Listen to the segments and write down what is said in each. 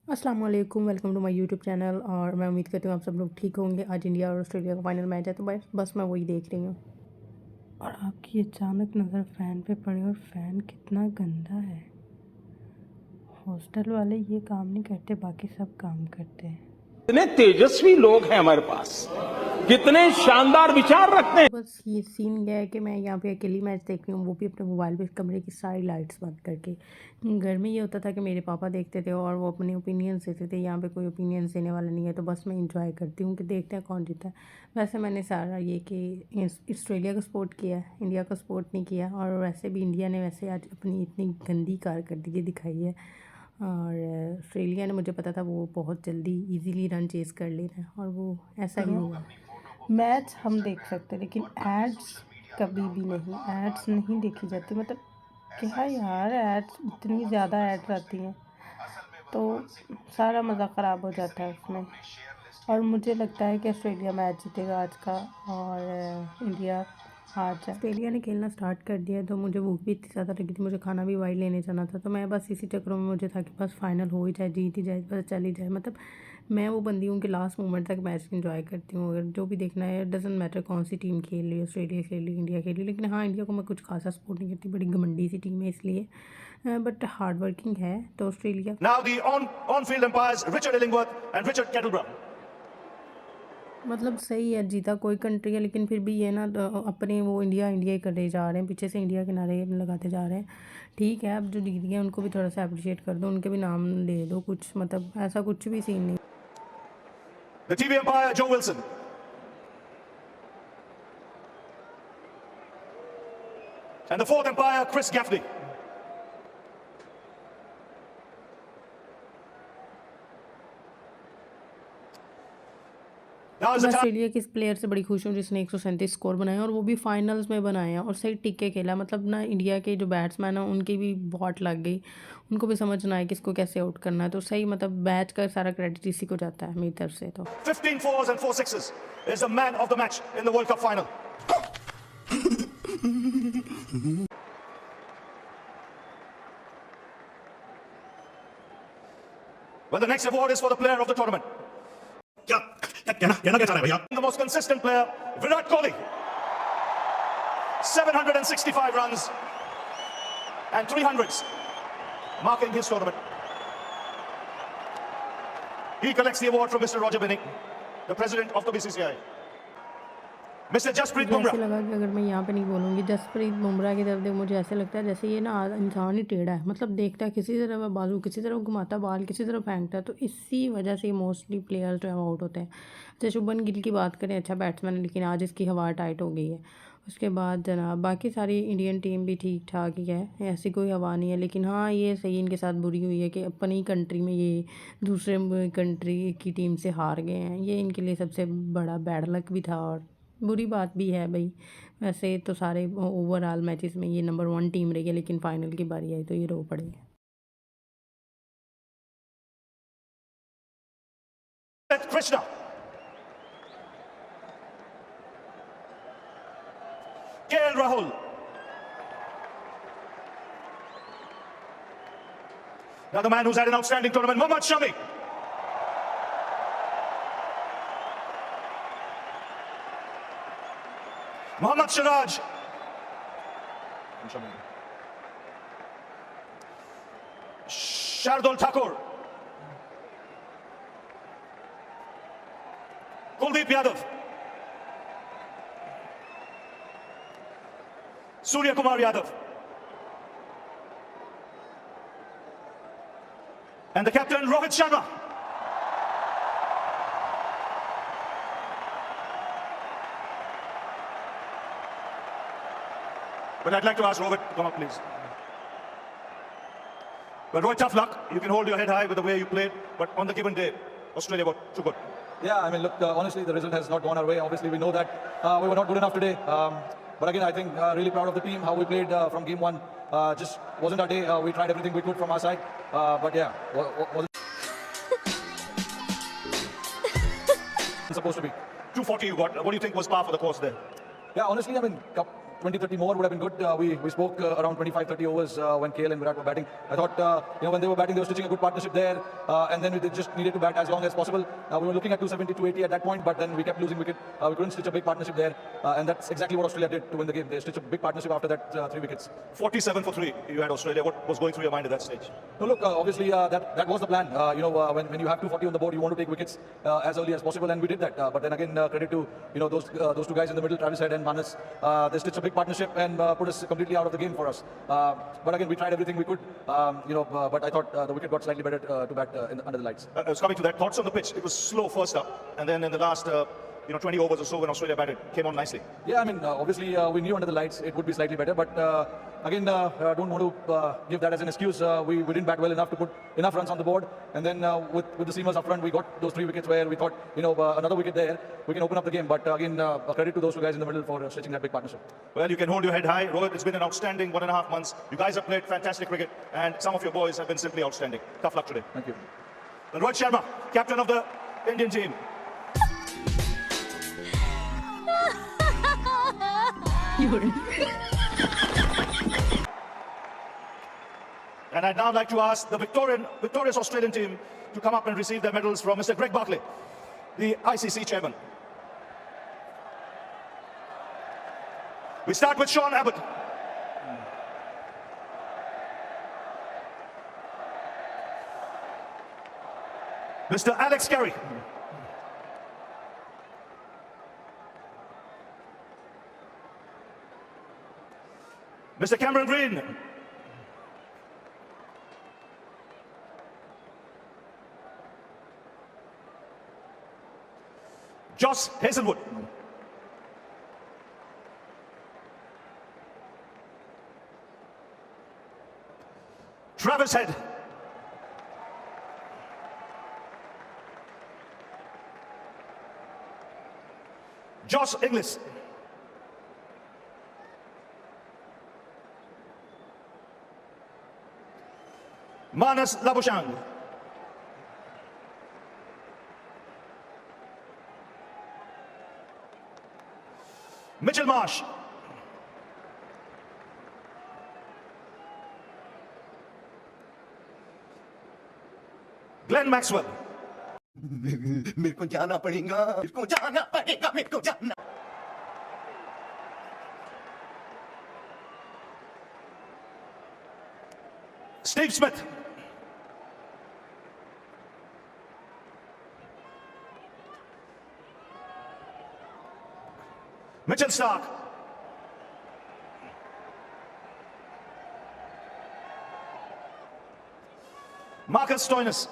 अस्सलाम वालेकुम, welcome to my YouTube channel. और मैं उम्मीद करती हूँ आप सब लोग ठीक होंगे। आज इंडिया और ऑस्ट्रेलिया का फाइनल मैच है, तो बस मैं वही देख रही हूँ। और आपकी अचानक नज़र फ़ैन पे पड़ी, और फ़ैन कितना गंदा है। हॉस्टल वाले ये काम नहीं करते, बाकी सब काम करते हैं। कितने तेजस्वी लोग हैं हमारे पास, कितने शानदार विचार रखते हैं। बस ये सीन गया है कि मैं यहाँ पे अकेली मैच देख रही हूँ, वो भी अपने मोबाइल पे कमरे की सारी लाइट्स बंद करके। घर में ये होता था कि मेरे पापा देखते थे और वो अपने ओपिनियंस देते थे। यहाँ पे कोई ओपिनियंस देने वाला नहीं है, तो बस मैं इंजॉय करती हूँ कि देखते हैं कौन जीता है। वैसे मैंने सारा ये कि ऑस्ट्रेलिया का सपोर्ट किया, इंडिया का सपोर्ट नहीं किया। और वैसे भी इंडिया ने वैसे आज अपनी इतनी गंदी कारकर्दगी दिखाई है। और ऑस्ट्रेलिया ने, मुझे पता था वो बहुत जल्दी इजीली रन चेज़ कर लेना है, और वो ऐसा ही हुआ। मैच हम देख सकते हैं, लेकिन एड्स कभी भी नहीं, एड्स नहीं देखी जाती। मतलब क्या यार, एड्स इतनी ज़्यादा एड्स आती हैं तो सारा मज़ा ख़राब हो जाता है उसमें। और मुझे लगता है कि ऑस्ट्रेलिया मैच जीतेगा आज का, और इंडिया हार जाए। ऑस्ट्रेलिया ने खेलना स्टार्ट कर दिया, तो मुझे भूख भी इतनी ज़्यादा लगी थी, मुझे खाना भी वही लेने जाना था। तो मैं बस इसी चक्करों में, मुझे था कि बस फाइनल हो ही जाए, जीत ही जाए, बस चल ही जाए। मतलब मैं वो बंदी हूँ कि लास्ट मोमेंट तक मैच इंजॉय करती हूँ। अगर जो भी देखना है, डजेंट मैटर कौन सी टीम खेल रही है, ऑस्ट्रेलिया खेल रही है, इंडिया खेल रही है। लेकिन हाँ, इंडिया को मैं कुछ खासा सपोर्ट नहीं करती, बड़ी घमंडी सी टीम है इसलिए। बट हार्ड वर्किंग है तो Australia. Now the on-field umpires Richard Illingworth and Richard Kettlebrough. मतलब सही है, जीता कोई कंट्री है, लेकिन फिर भी ये ना अपने वो इंडिया इंडिया ही करे जा रहे हैं, पीछे से इंडिया के नारे लगाते जा रहे हैं। ठीक है, अब जो जीत गए उनको भी थोड़ा सा अप्रिशिएट कर दो, उनके भी नाम ले दो कुछ। मतलब ऐसा कुछ भी सीन नहीं। The TV umpire Joe Wilson. And the fourth umpire Chris Gaffney. Now is the मैं time. ऑस्ट्रेलिया के इस प्लेयर से बड़ी खुश हूँ जिसने 137 स्कोर बनाए, और वो भी फाइनल्स में बनाए हैं, और सही टिक के खेला। मतलब ना, इंडिया के जो बैट्समैन हैं उनकी भी बहुत लग गई, उनको भी समझ ना आए कि इसको कैसे आउट करना है। तो सही, मतलब मैच का सारा क्रेडिट इसी को जाता है मेरी तरफ से। तो 15 fours and 4 sixes is the man of the match in the World Cup final. Well, the next award is for the player of the tournament. कहना क्या चाह रहे हैं भैया? The most consistent player, Virat Kohli. 765 runs and 300s, marking his tournament. He collects the award from Mr. Roger Binning, the president of the BCCI. Mr. Jasprit मुझे ऐसे Bumrah. लगा कि अगर मैं यहाँ पे नहीं बोलूँगी जसप्रीत बुमराह की तरफ देख, मुझे ऐसे लगता है जैसे ये ना इंसान ही टेढ़ा है। मतलब देखता है किसी तरफ बाजू, किसी तरफ घुमाता बाल, किसी तरफ फेंकता है। तो इसी वजह से मोस्टली प्लेयर्स जो है आउट होते हैं। जैसे शुभमन गिल की बात करें, अच्छा बैट्समैन है, लेकिन आज इसकी हवा टाइट हो गई है। उसके बाद जनाब बाकी सारी इंडियन टीम भी ठीक ठाक ही है, ऐसी कोई हवा नहीं है। लेकिन हाँ, ये सही इनके साथ बुरी हुई है कि अपनी कंट्री में ये दूसरे कंट्री की टीम से हार गए हैं। ये इनके लिए सबसे बड़ा बैड लक भी था, और बुरी बात भी है भाई। वैसे तो सारे ओवरऑल मैचेस में ये नंबर 1 टीम रही है, लेकिन फाइनल की बारी आई तो ये रो पड़े। Krishna. KL Rahul. Now the man who's had an outstanding tournament, Mohammad Shami. Mohammad Siraj. Shardul Thakur. Kuldeep Yadav. Surya Kumar Yadav. And the captain, Rohit Sharma. But I'd like to ask Rohit to come up, please. Well, Rohit, tough luck. You can hold your head high with the way you played, but on the given day, Australia were too good. Yeah, I mean, look, honestly, the result has not gone our way. Obviously, we know that we were not good enough today. But again, I think really proud of the team, how we played from game one. Just wasn't our day. We tried everything we could from our side. But yeah, wasn't supposed to be. 240 you got. What do you think was par for the course there? Yeah, honestly, I mean, 20-30 more would have been good. We spoke around 25-30 overs when KL and Virat were batting. I thought, when they were batting, they were stitching a good partnership there. And then we just needed to bat as long as possible. We were looking at 270, 280 at that point, but then we kept losing wicket. We couldn't stitch a big partnership there. And that's exactly what Australia did to win the game. They stitched a big partnership after that 3 wickets. 47 for 3, you had Australia. What was going through your mind at that stage? No, look, obviously that was the plan. When you have 240 on the board, you want to take wickets as early as possible, and we did that. But then again, credit to those two guys in the middle, Travis Head and Manas. They stitched a big partnership and put us completely out of the game for us. But again, we tried everything we could. But I thought the wicket got slightly better to bat under the lights. I was coming to that. Thoughts on the pitch? It was slow first up, and then in the last 20 overs or so when Australia batted, came on nicely. Yeah, I mean, obviously we knew under the lights it would be slightly better, but again, don't want to give that as an excuse. We didn't bat well enough to put enough runs on the board, and then with the seamers up front, we got those 3 wickets where we thought, another wicket there, we can open up the game. But again, credit to those two guys in the middle for stitching that big partnership. Well, you can hold your head high. Rohit, it's been an outstanding 1.5 months. You guys have played fantastic cricket, and some of your boys have been simply outstanding. Tough luck today. Thank you. And Rohit Sharma, captain of the Indian team. And I'd now like to ask the victorious Australian team to come up and receive their medals from Mr. Greg Barclay, the ICC chairman. We start with Sean Abbott. Mr. Alex Carey. Mr. Cameron Green. Joss Hazelwood. Travis Head. Josh Inglis. Manas Labuschagne. Mitchell Marsh. Glenn Maxwell. मेरे को जाना पड़ेगा मेरे को जाना पड़ेगा मेरे को जाना Steve Smith. Mitchell Stark. Marcus Stoinis.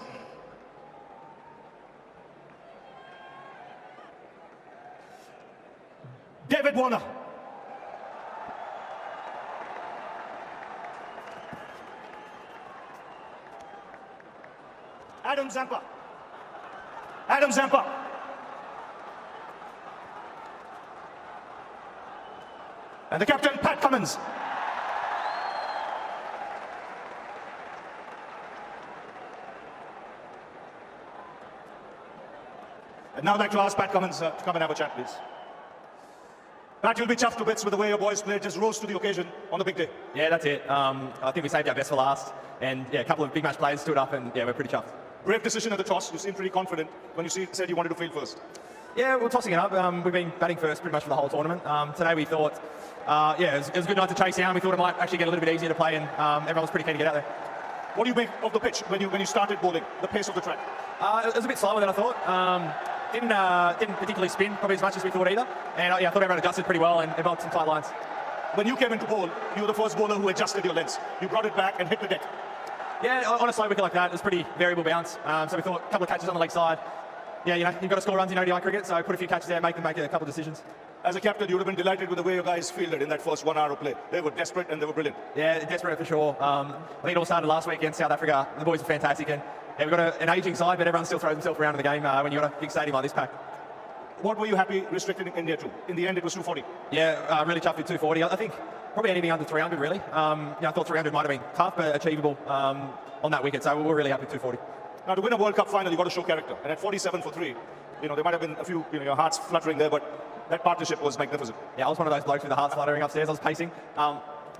David Warner. Adam Zampa. Adam Zampa. And the captain, Pat Cummins. And now I'd like to ask Pat Cummins to come and have a chat, please. Pat, you'll be chuffed to bits with the way your boys played, just rose to the occasion on the big day. Yeah, that's it. I think we saved our best for last. And yeah, a couple of big match players stood up and yeah, we're pretty chuffed. Brave decision at the toss. You seemed pretty confident when you said you wanted to field first. Yeah, we're tossing it up. We've been batting first pretty much for the whole tournament. Today we thought, it was a good night to chase down. We thought it might actually get a little bit easier to play and everyone was pretty keen to get out there. What do you make of the pitch when you started bowling, the pace of the track? It was a bit slower than I thought. Didn't particularly spin probably as much as we thought either. And I thought everyone adjusted pretty well and developed some tight lines. When you came into bowl, you were the first bowler who adjusted your lengths. You brought it back and hit the deck. Yeah, on a slow wicket like that, it was pretty variable bounce. So we thought a couple of catches on the leg side. Yeah, you've got to score runs in ODI cricket, so put a few catches there, make a couple of decisions. As a captain, you would have been delighted with the way your guys fielded in that first 1 hour of play. They were desperate and they were brilliant. Yeah, desperate for sure. I think it all started last week against South Africa. The boys were fantastic, and yeah, we've got an ageing side, but everyone still throws himself around in the game when you've got a big stadium like this pack. What were you happy restricting India to? In the end, it was 240. Yeah, really tough with 240. I think probably anything under 300, really. I thought 300 might have been tough, but achievable on that wicket, so we're really happy with 240. Now, to win a World Cup final, you've got to show character. And at 47 for 3, there might have been a few, your hearts fluttering there, but that partnership was magnificent. Yeah, I was one of those blokes with the heart fluttering upstairs. I was pacing.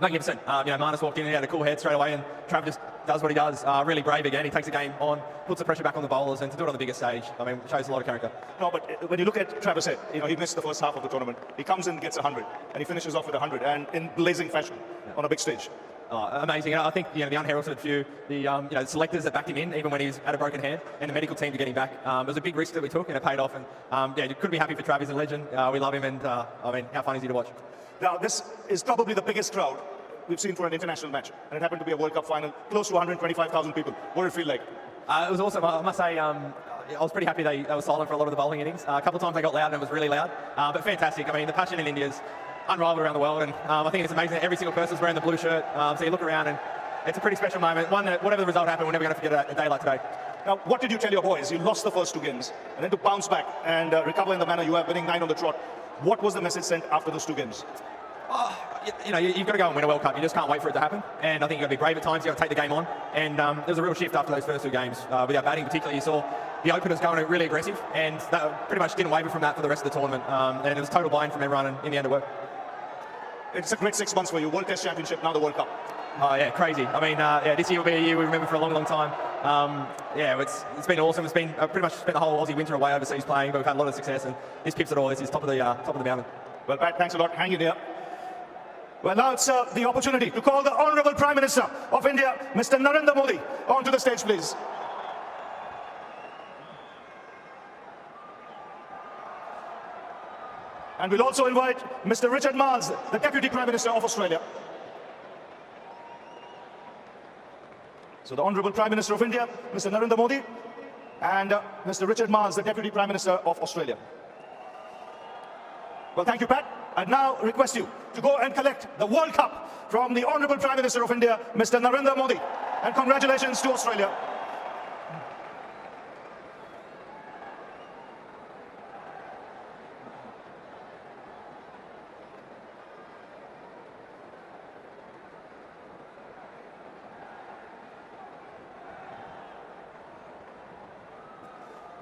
Magnificent. Marnus walked in, he had a cool head straight away, and Trav just does what he does. Really brave again. He takes the game on, puts the pressure back on the bowlers, and to do it on the biggest stage, I mean, shows a lot of character. No, but when you look at Travis Head, he missed the first half of the tournament. He comes in, gets 100, and he finishes off with 100, and in blazing fashion on a big stage. Amazing. I think the unheralded few, the selectors that backed him in, even when he was at a broken hand, and the medical team to get him back. It was a big risk that we took, and it paid off. And you couldn't be happy for Trav. He's a legend. We love him, and how fun is he to watch? Now, this is probably the biggest crowd we've seen for an international match, and it happened to be a World Cup final, close to 125,000 people. What did it feel like? It was awesome. I must say, I was pretty happy they were silent for a lot of the bowling innings. A couple of times they got loud, and it was really loud, but fantastic. I mean, the passion in India is unrivaled around the world, and I think it's amazing that every single person's wearing the blue shirt. So you look around, and it's a pretty special moment. One that, whatever the result happened, we're never going to forget a day like today. Now, what did you tell your boys? You lost the first 2 games, and then to bounce back and recover in the manner you have, winning 9 on the trot. What was the message sent after those 2 games? You've got to go and win a World Cup. You just can't wait for it to happen. And I think you've got to be brave at times. You've got to take the game on. And there's a real shift after those first 2 games. With our batting particularly, you saw the openers going really aggressive, and that pretty much didn't waver from that for the rest of the tournament. And it was total buy-in from everyone, and in the end it worked. It's a great 6 months for you. World Test Championship, now the World Cup. Oh yeah, crazy. I mean, this year will be a year we remember for a long, long time. It's been awesome. It's been pretty much spent the whole Aussie winter away overseas playing, but we've had a lot of success, and this pips it all. This is top of the mountain. Well, Pat, thanks a lot. Hang in there. Well, now it's the opportunity to call the Honourable Prime Minister of India, Mr. Narendra Modi, onto the stage, please. And we'll also invite Mr. Richard Marles, the Deputy Prime Minister of Australia. So the Honourable Prime Minister of India, Mr. Narendra Modi, and Mr. Richard Marles, the Deputy Prime Minister of Australia. Well, thank you, Pat. I now request you to go and collect the World Cup from the Honourable Prime Minister of India, Mr. Narendra Modi. And congratulations to Australia.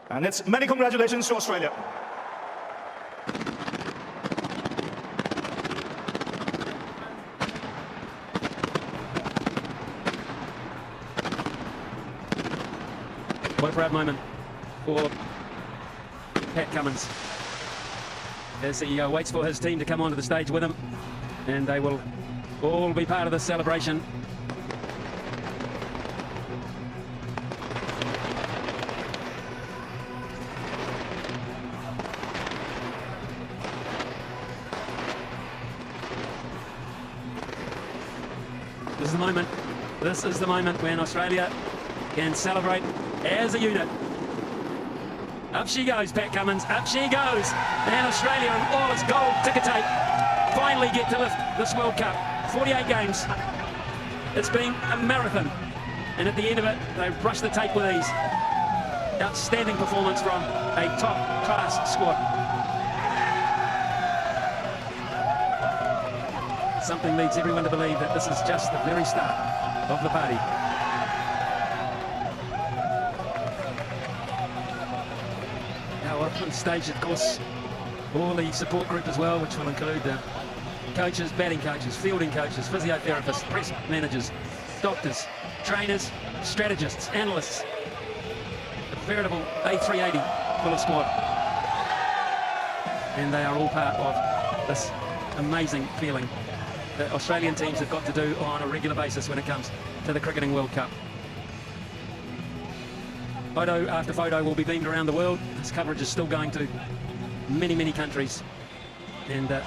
And it's many congratulations to Australia. What a proud moment for Pat Cummins as he waits for his team to come onto the stage with him, and they will all be part of this celebration. This is the moment. This is the moment when Australia can celebrate as a unit. Up she goes, Pat Cummins, up she goes. And Australia and all its gold ticker tape finally get to lift this World Cup. 48 games. It's been a marathon. And at the end of it, they brushed the tape with ease. Outstanding performance from a top-class squad. Something leads everyone to believe that this is just the very start of the party. On stage, of course, all the support group as well, which will include the coaches, batting coaches, fielding coaches, physiotherapists, press managers, doctors, trainers, strategists, analysts. A veritable A380 full of squad. And they are all part of this amazing feeling that Australian teams have got to do on a regular basis when it comes to the Cricketing World Cup. Photo after photo will be beamed around the world. This coverage is still going to many, many countries. And the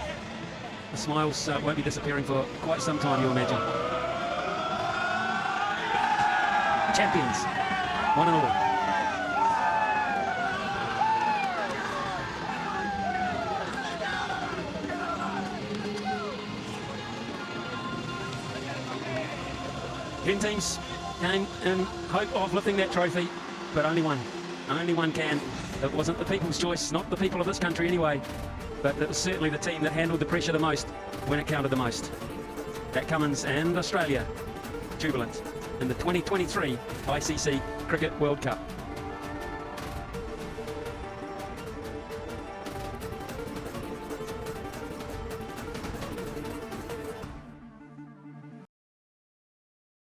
smiles won't be disappearing for quite some time, you imagine. Champions, one and all. Ten teams came in hope of lifting that trophy, but only one can. It wasn't the people's choice, not the people of this country anyway, but it was certainly the team that handled the pressure the most when it counted the most. Pat Cummins and Australia jubilant in the 2023 ICC Cricket World Cup.